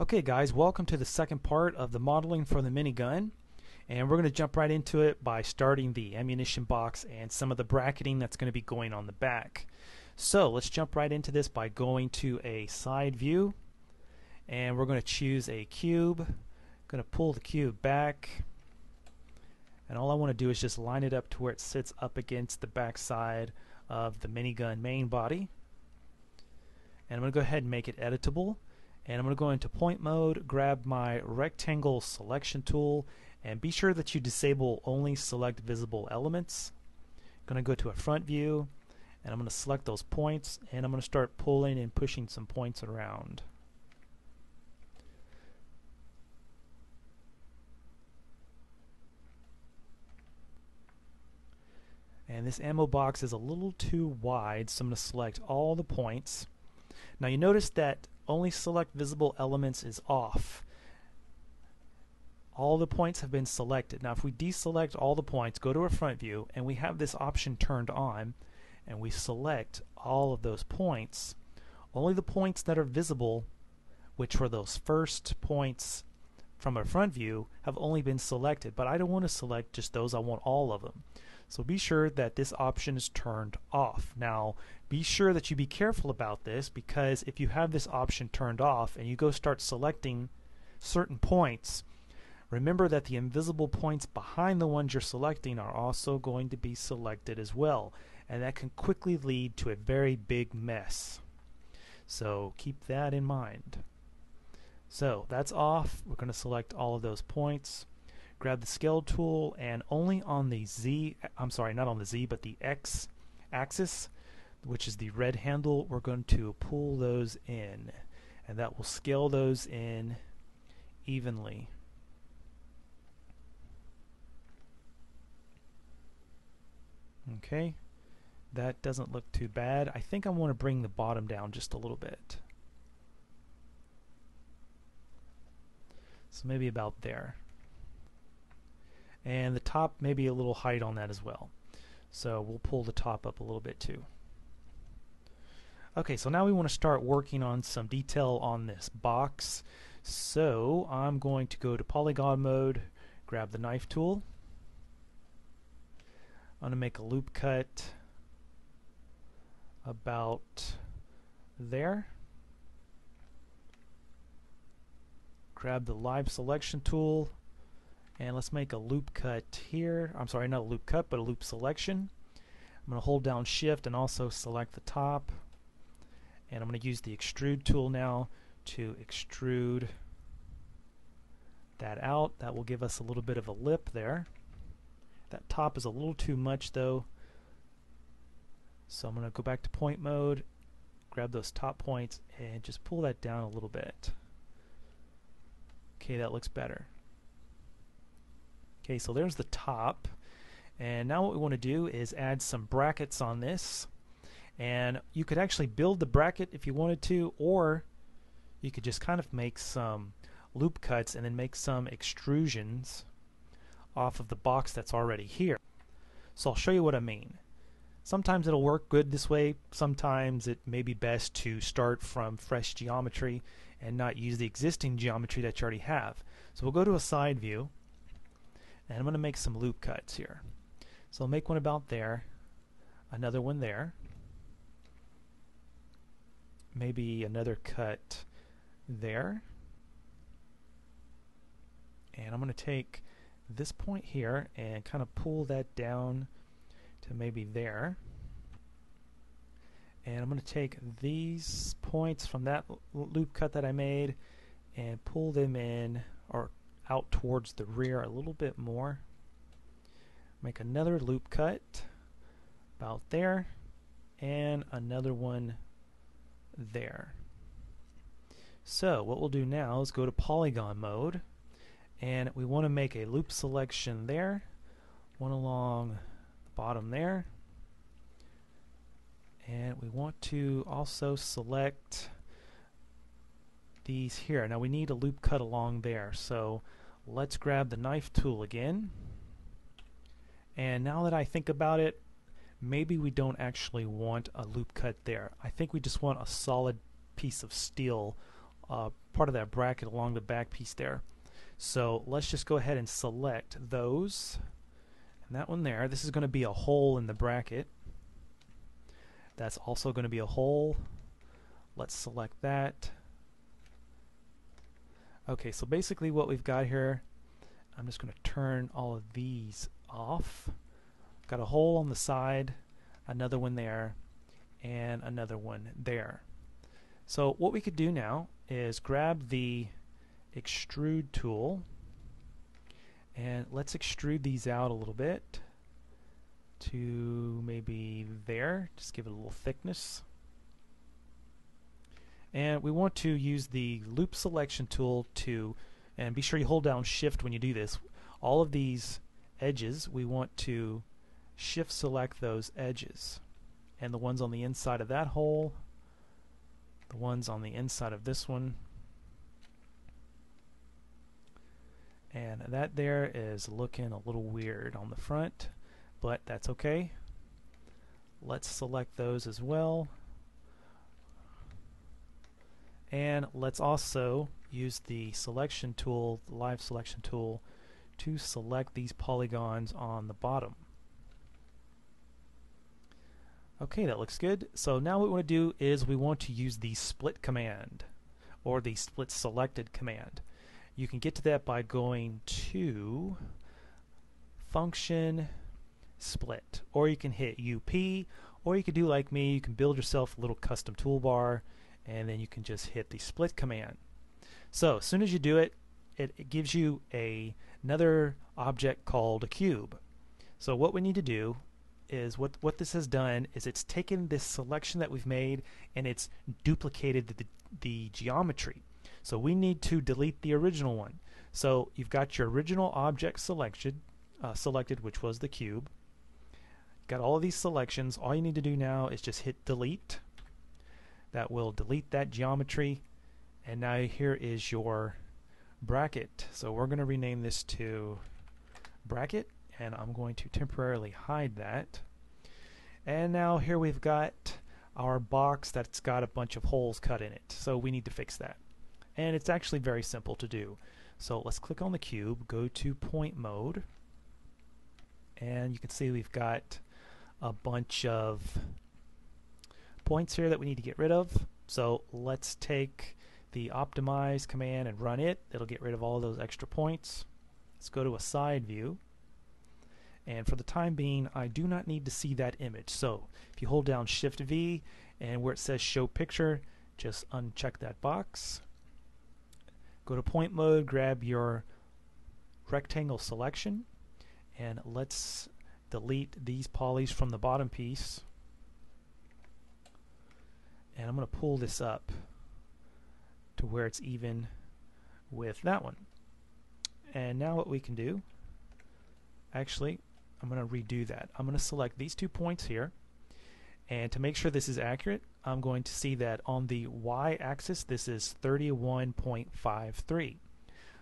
Okay guys, welcome to the second part of the modeling for the minigun, and we're going to jump right into it by starting the ammunition box and some of the bracketing that's going to be going on the back. So let's jump right into this by going to a side view, and we're going to choose a cube. I'm going to pull the cube back, and all I want to do is just line it up to where it sits up against the back side of the minigun main body. And I'm going to go ahead and make it editable. And I'm going to go into point mode, grab my rectangle selection tool, and be sure that you disable only select visible elements. I'm going to go to a front view, and I'm going to select those points, and I'm going to start pulling and pushing some points around. And this ammo box is a little too wide, so I'm going to select all the points. Now you notice that only select visible elements is off. All the points have been selected. Now if we deselect all the points, go to a front view, and we have this option turned on, and we select all of those points, only the points that are visible, which were those first points from a front view, have only been selected. But I don't want to select just those, I want all of them. So be sure that this option is turned off. Now be sure that you be careful about this, because if you have this option turned off and you go start selecting certain points, remember that the invisible points behind the ones you're selecting are also going to be selected as well, and that can quickly lead to a very big mess. So keep that in mind. So that's off. We're going to select all of those points. Grab the scale tool, and only on the not on the Z, but the X axis, which is the red handle, we're going to pull those in, and that will scale those in evenly. Okay, that doesn't look too bad. I think I want to bring the bottom down just a little bit. So maybe about there. And the top, maybe a little height on that as well. So we'll pull the top up a little bit too. Okay, so now we want to start working on some detail on this box. So I'm going to go to polygon mode, grab the knife tool. I'm going to make a loop cut about there. Grab the live selection tool, and let's make a loop cut here. I'm sorry, not a loop cut, but a loop selection. I'm going to hold down shift and also select the top. And I'm going to use the extrude tool now to extrude that out. That will give us a little bit of a lip there. That top is a little too much though. So I'm going to go back to point mode, grab those top points, and just pull that down a little bit. Okay, that looks better. Okay, so there's the top, and now what we want to do is add some brackets on this, and you could actually build the bracket if you wanted to, or you could just kind of make some loop cuts and then make some extrusions off of the box that's already here. So I'll show you what I mean. Sometimes it'll work good this way, sometimes it may be best to start from fresh geometry and not use the existing geometry that you already have. So we'll go to a side view, and I'm going to make some loop cuts here. So I'll make one about there, another one there, maybe another cut there, and I'm going to take this point here and kind of pull that down to maybe there. And I'm going to take these points from that loop cut that I made and pull them in or out towards the rear a little bit more. Make another loop cut about there and another one there. So what we'll do now is go to polygon mode, and we want to make a loop selection there, one along the bottom there, and we want to also select these here. Now we need a loop cut along there, so let's grab the knife tool again, And now that I think about it, maybe we don't actually want a loop cut there. I think we just want a solid piece of steel, part of that bracket along the back piece there. So let's just go ahead and select those. And that one there, this is going to be a hole in the bracket. That's also going to be a hole. Let's select that. Okay, so basically what we've got here, I'm just going to turn all of these off. Got a hole on the side, another one there, and another one there. So what we could do now is grab the extrude tool, and let's extrude these out a little bit to maybe there. Just give it a little thickness. And we want to use the loop selection tool to, and be sure you hold down shift when you do this, all of these edges we want to shift select those edges, and the ones on the inside of that hole, the ones on the inside of this one, and that there is looking a little weird on the front, but that's okay. Let's select those as well, and let's also use the selection tool, the live selection tool, to select these polygons on the bottom. Okay, that looks good. So now what we want to do is we want to use the split command, or the split selected command. You can get to that by going to function split, or you can hit UP, or you can do like me, you can build yourself a little custom toolbar, and then you can just hit the split command. So as soon as you do it, it gives you another object called a cube. So what we need to do is, what this has done is it's taken this selection that we've made and it's duplicated the geometry. So we need to delete the original one. So you've got your original object selected, which was the cube. Got all of these selections. All you need to do now is just hit delete. That will delete that geometry, and now here is your bracket. So we're going to rename this to bracket, and I'm going to temporarily hide that. And now here we've got our box that's got a bunch of holes cut in it, so we need to fix that. And it's actually very simple to do. So let's click on the cube, go to point mode, and you can see we've got a bunch of points here that we need to get rid of. So let's take the optimize command and run it. It'll get rid of all those extra points. Let's go to a side view, and for the time being I do not need to see that image. So if you hold down shift V and where it says show picture, just uncheck that box, go to point mode, grab your rectangle selection, and let's delete these polys from the bottom piece. And I'm going to pull this up to where it's even with that one. And now what we can do, actually, I'm going to redo that. I'm going to select these 2 points here, and to make sure this is accurate, I'm going to see that on the y-axis this is 31.53.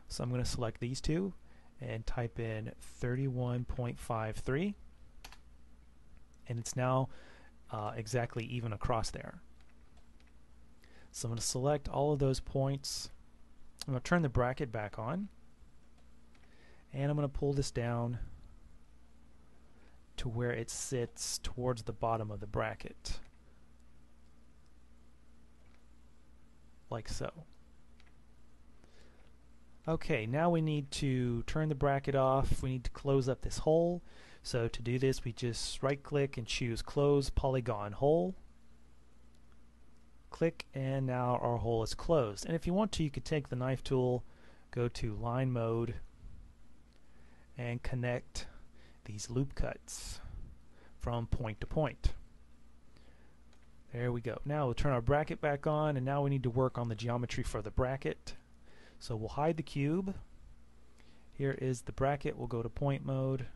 So I'm going to select these two and type in 31.53, and it's now exactly even across there. So I'm going to select all of those points. I'm going to turn the bracket back on, and I'm going to pull this down to where it sits towards the bottom of the bracket, like so. Okay, now we need to turn the bracket off. We need to close up this hole. So to do this, we just right click and choose close polygon hole. Click, and now our hole is closed. And if you want to, you could take the knife tool, go to line mode, and connect these loop cuts from point to point. There we go. Now we'll turn our bracket back on, and now we need to work on the geometry for the bracket. So we'll hide the cube. Here is the bracket. We'll go to point mode.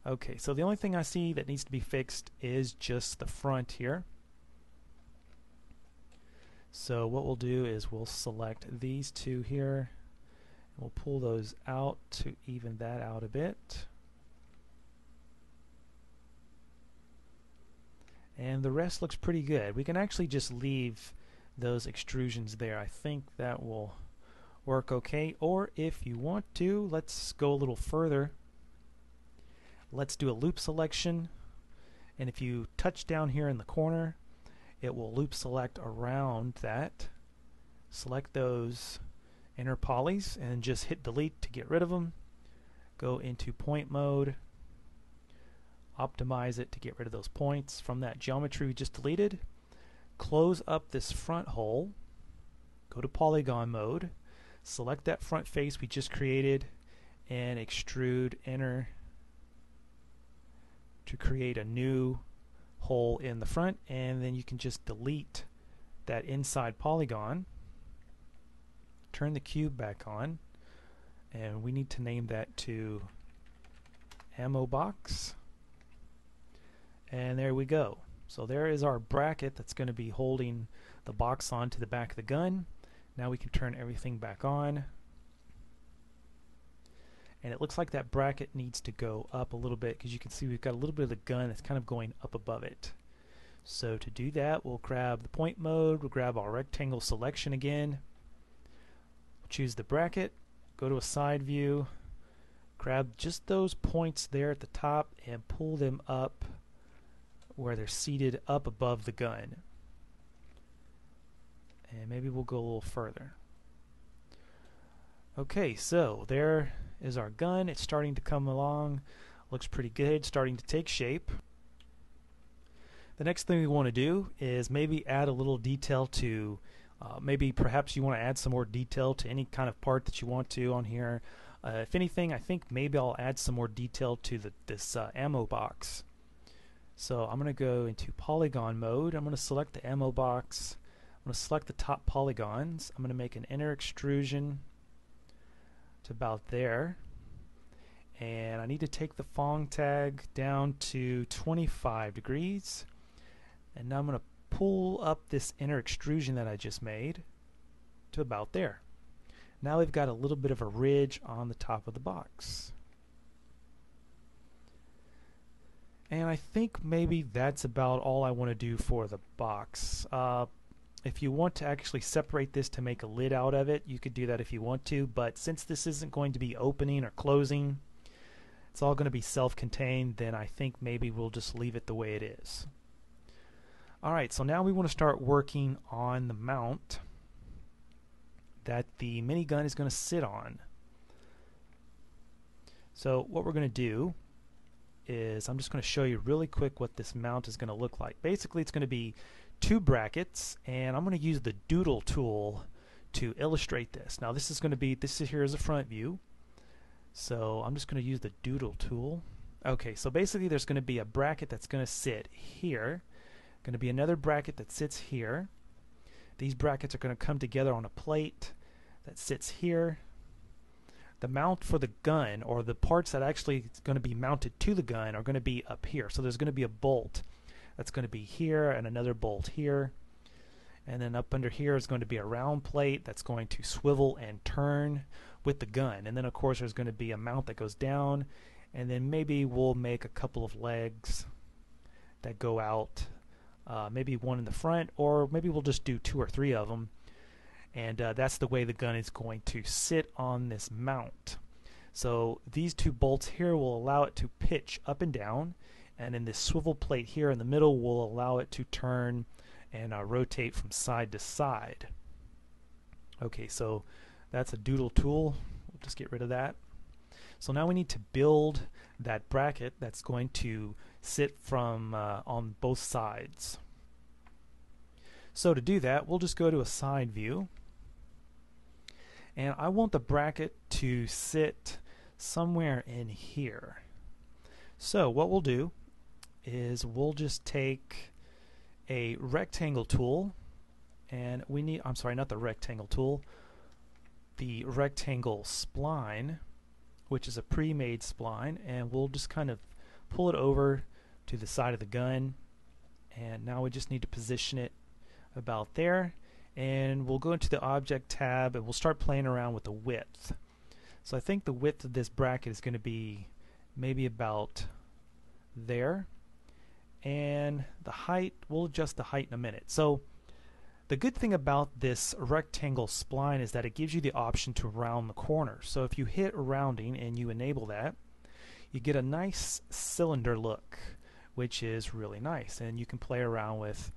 Okay, so the only thing I see that needs to be fixed is just the front here. So what we'll do is we'll select these two here. We'll pull those out to even that out a bit. And the rest looks pretty good. We can actually just leave those extrusions there. I think that will work okay. Or if you want to, let's go a little further. Let's do a loop selection. And if you touch down here in the corner, it will loop select around that. Select those inner polys and just hit delete to get rid of them. Go into point mode. Optimize it to get rid of those points from that geometry we just deleted. Close up this front hole. Go to polygon mode. Select that front face we just created and extrude inner to create a new hole in the front, and then you can just delete that inside polygon. Turn the cube back on, and we need to name that to ammo box. And there we go. So there is our bracket that's going to be holding the box onto the back of the gun. Now we can turn everything back on. And it looks like that bracket needs to go up a little bit because you can see we've got a little bit of the gun that's kind of going up above it. So to do that, we'll grab the point mode, we'll grab our rectangle selection again, we'll choose the bracket, go to a side view, grab just those points there at the top and pull them up where they're seated up above the gun. And maybe we'll go a little further. Okay, so there is our gun. It's starting to come along. Looks pretty good, starting to take shape. The next thing we want to do is maybe add a little detail to, maybe perhaps you want to add some more detail to any kind of part that you want to on here. If anything, I think maybe I'll add some more detail to this ammo box. So I'm going to go into polygon mode. I'm going to select the ammo box. I'm going to select the top polygons. I'm going to make an inner extrusion to about there. And I need to take the Fong tag down to 25 degrees. And now I'm going to pull up this inner extrusion that I just made to about there. Now we've got a little bit of a ridge on the top of the box. And I think maybe that's about all I want to do for the box. If you want to actually separate this to make a lid out of it, you could do that if you want to, but since this isn't going to be opening or closing, it's all going to be self-contained, then I think maybe we'll just leave it the way it is. Alright, so now we want to start working on the mount that the minigun is going to sit on. So what we're going to do is I'm just going to show you really quick what this mount is going to look like. Basically, it's going to be two brackets, and I'm going to use the doodle tool to illustrate this. Now this is here is a front view, so I'm just going to use the doodle tool. Okay, so basically there's going to be a bracket that's going to sit here, going to be another bracket that sits here. These brackets are going to come together on a plate that sits here. The mount for the gun, or the parts that actually is going to be mounted to the gun, are going to be up here. So there's going to be a bolt that's going to be here and another bolt here. And then up under here is going to be a round plate that's going to swivel and turn with the gun. And then of course there's going to be a mount that goes down, and then maybe we'll make a couple of legs that go out, maybe one in the front, or maybe we'll just do 2 or 3 of them. And that's the way the gun is going to sit on this mount. So these 2 bolts here will allow it to pitch up and down, and then this swivel plate here in the middle will allow it to turn and rotate from side to side. Okay, so that's a doodle tool. We'll just get rid of that. So now we need to build that bracket that's going to sit from on both sides. So to do that, we'll just go to a side view, and I want the bracket to sit somewhere in here. So what we'll do is we'll just take a rectangle tool, and we need, I'm sorry, not the rectangle tool, the rectangle spline, which is a pre-made spline, and we'll just kind of pull it over to the side of the gun, and now we just need to position it about there, and we'll go into the object tab and we'll start playing around with the width. So I think the width of this bracket is going to be maybe about there, and the height, we'll adjust the height in a minute. So the good thing about this rectangle spline is that it gives you the option to round the corners. So if you hit rounding and you enable that, you get a nice cylinder look, which is really nice, and you can play around with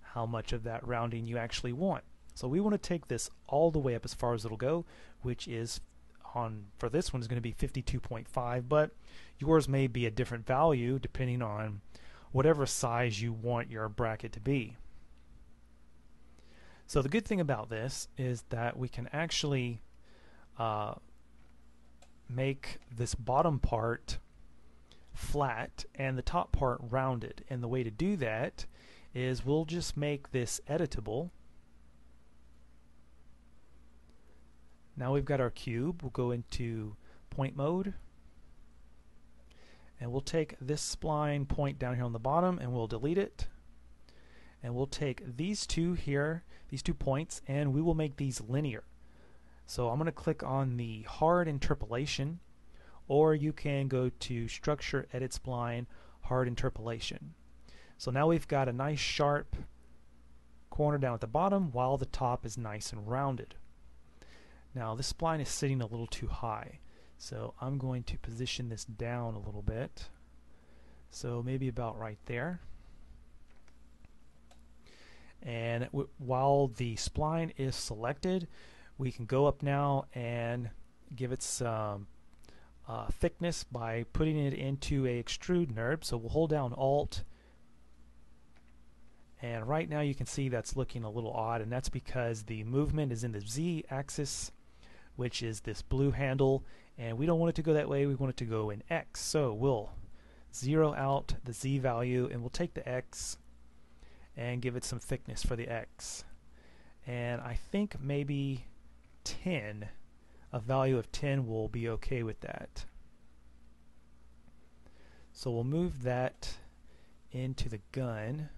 how much of that rounding you actually want. So we want to take this all the way up as far as it'll go, which is for this one is going to be 52.5, but yours may be a different value depending on whatever size you want your bracket to be. So the good thing about this is that we can actually make this bottom part flat and the top part rounded, and the way to do that is we'll just make this editable. Now we've got our cube. We'll go into point mode, and we'll take this spline point down here on the bottom and we'll delete it, and we'll take these two here, these 2 points, and we will make these linear. So I'm going to click on the hard interpolation, or you can go to structure, edit spline, hard interpolation. So now we've got a nice sharp corner down at the bottom while the top is nice and rounded. Now this spline is sitting a little too high, so I'm going to position this down a little bit, so maybe about right there. And while the spline is selected, we can go up now and give it some thickness by putting it into a extrude NURB. So we'll hold down Alt, and right now you can see that's looking a little odd, and that's because the movement is in the Z axis, which is this blue handle, and we don't want it to go that way. We want it to go in X. So we'll zero out the Z value, and we'll take the X and give it some thickness for the X. And I think maybe 10, a value of 10 will be okay with that. So we'll move that into the gun,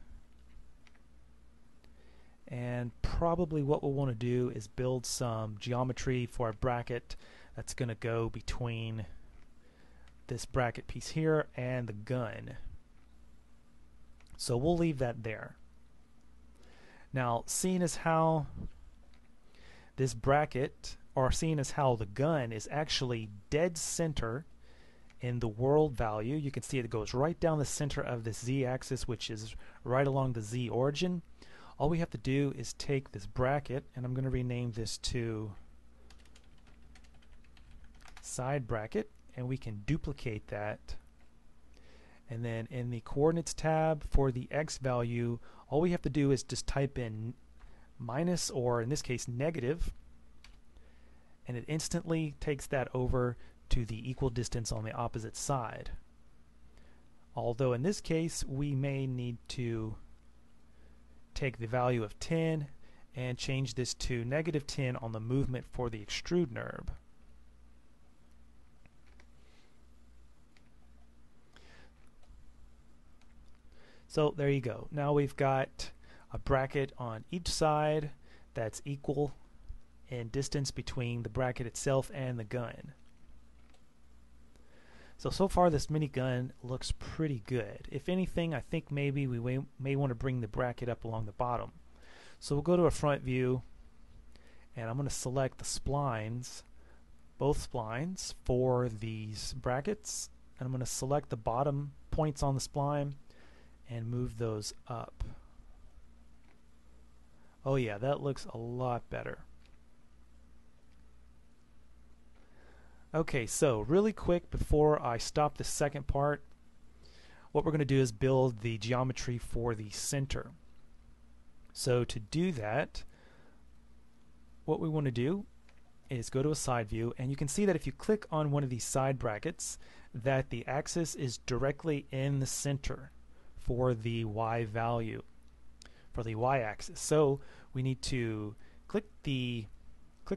and probably what we'll want to do is build some geometry for a bracket that's going to go between this bracket piece here and the gun. So we'll leave that there. Now, seeing as how this bracket, or seeing as how the gun is actually dead center in the world value, you can see it goes right down the center of the Z axis, which is right along the Z origin. All we have to do is take this bracket, and I'm going to rename this to side bracket, and we can duplicate that. And then in the coordinates tab for the X value, all we have to do is just type in minus, or in this case negative, and it instantly takes that over to the equal distance on the opposite side. Although in this case we may need to take the value of 10 and change this to -10 on the movement for the extrude NURB. So there you go. Now we've got a bracket on each side that's equal in distance between the bracket itself and the gun. So far this minigun looks pretty good. If anything, I think maybe we may want to bring the bracket up along the bottom. So we'll go to a front view, and I'm going to select the splines, both splines for these brackets, and I'm going to select the bottom points on the spline and move those up. Oh yeah, that looks a lot better. Okay, so really quick before I stop the second part, what we're going to do is build the geometry for the center. So to do that, what we want to do is go to a side view, and you can see that if you click on one of these side brackets, that the axis is directly in the center for the Y value, for the Y axis. So we need to click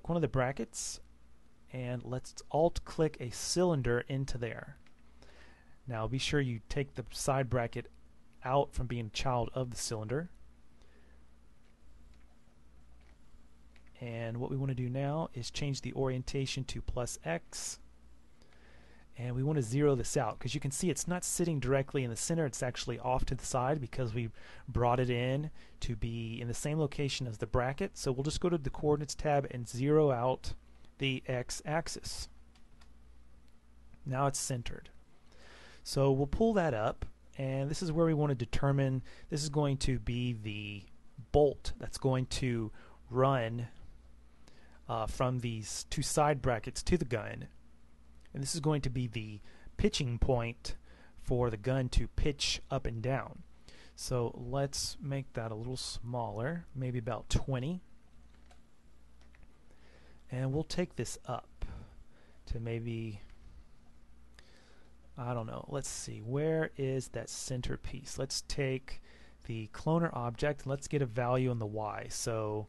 one of the brackets, and let's alt click a cylinder into there. Now be sure you take the side bracket out from being a child of the cylinder, And what we want to do now is change the orientation to +X. And we want to zero this out because you can see it's not sitting directly in the center, it's actually off to the side because we brought it in to be in the same location as the bracket. So we'll just go to the coordinates tab and zero out the x-axis. Now it's centered. So we'll pull that up, and this is where we want to determine, this is going to be the bolt that's going to run from these two side brackets to the gun. And this is going to be the pitching point for the gun to pitch up and down. So let's make that a little smaller, maybe about 20. And we'll take this up to maybe, I don't know, let's see, where is that center piece? Let's take the cloner object and let's get a value on the Y. So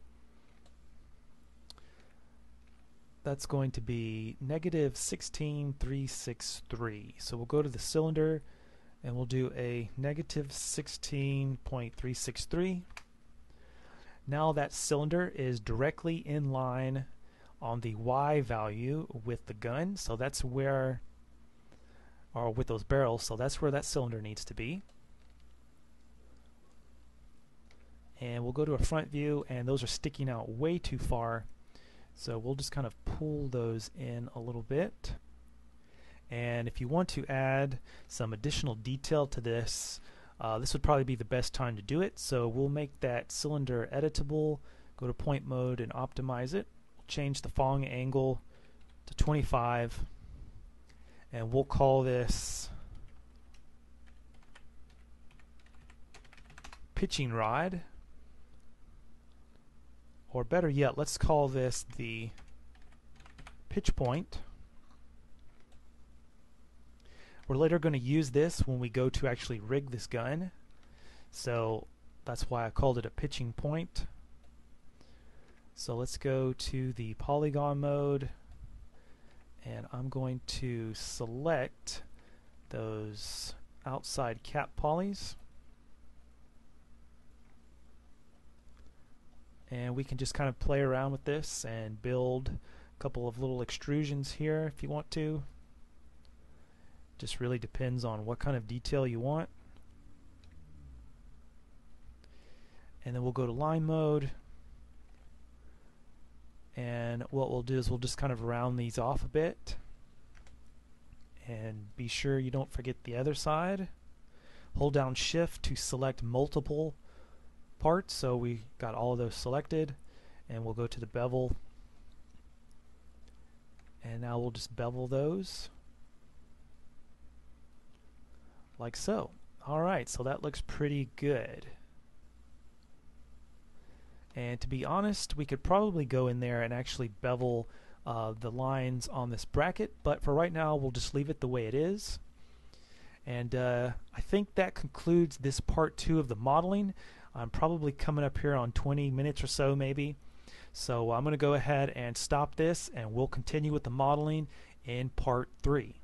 that's going to be -16.363. So we'll go to the cylinder and we'll do a -16.363. Now that cylinder is directly in line on the Y value with the gun, so that's where, or with those barrels, so that's where that cylinder needs to be. And we'll go to a front view, and those are sticking out way too far. So we'll just kind of pull those in a little bit. And if you want to add some additional detail to this, this would probably be the best time to do it. So we'll make that cylinder editable, go to point mode and optimize it. We'll change the falling angle to 25, and we'll call this pitching rod. Or better yet, let's call this the pitch point. We're later going to use this when we go to actually rig this gun. So that's why I called it a pitching point. So let's go to the polygon mode, and I'm going to select those outside cap polys. And we can just kind of play around with this and build a couple of little extrusions here if you want to. Just really depends on what kind of detail you want. And then we'll go to line mode. And what we'll do is we'll just kind of round these off a bit. And be sure you don't forget the other side. Hold down Shift to select multiple parts, so we got all of those selected, and we'll go to the bevel, and now we'll just bevel those like so. Alright, so that looks pretty good. And to be honest, we could probably go in there and actually bevel the lines on this bracket, but for right now we'll just leave it the way it is. And I think that concludes this part 2 of the modeling. I'm probably coming up here on 20 minutes or so maybe. So I'm going to go ahead and stop this, and we'll continue with the modeling in part 3.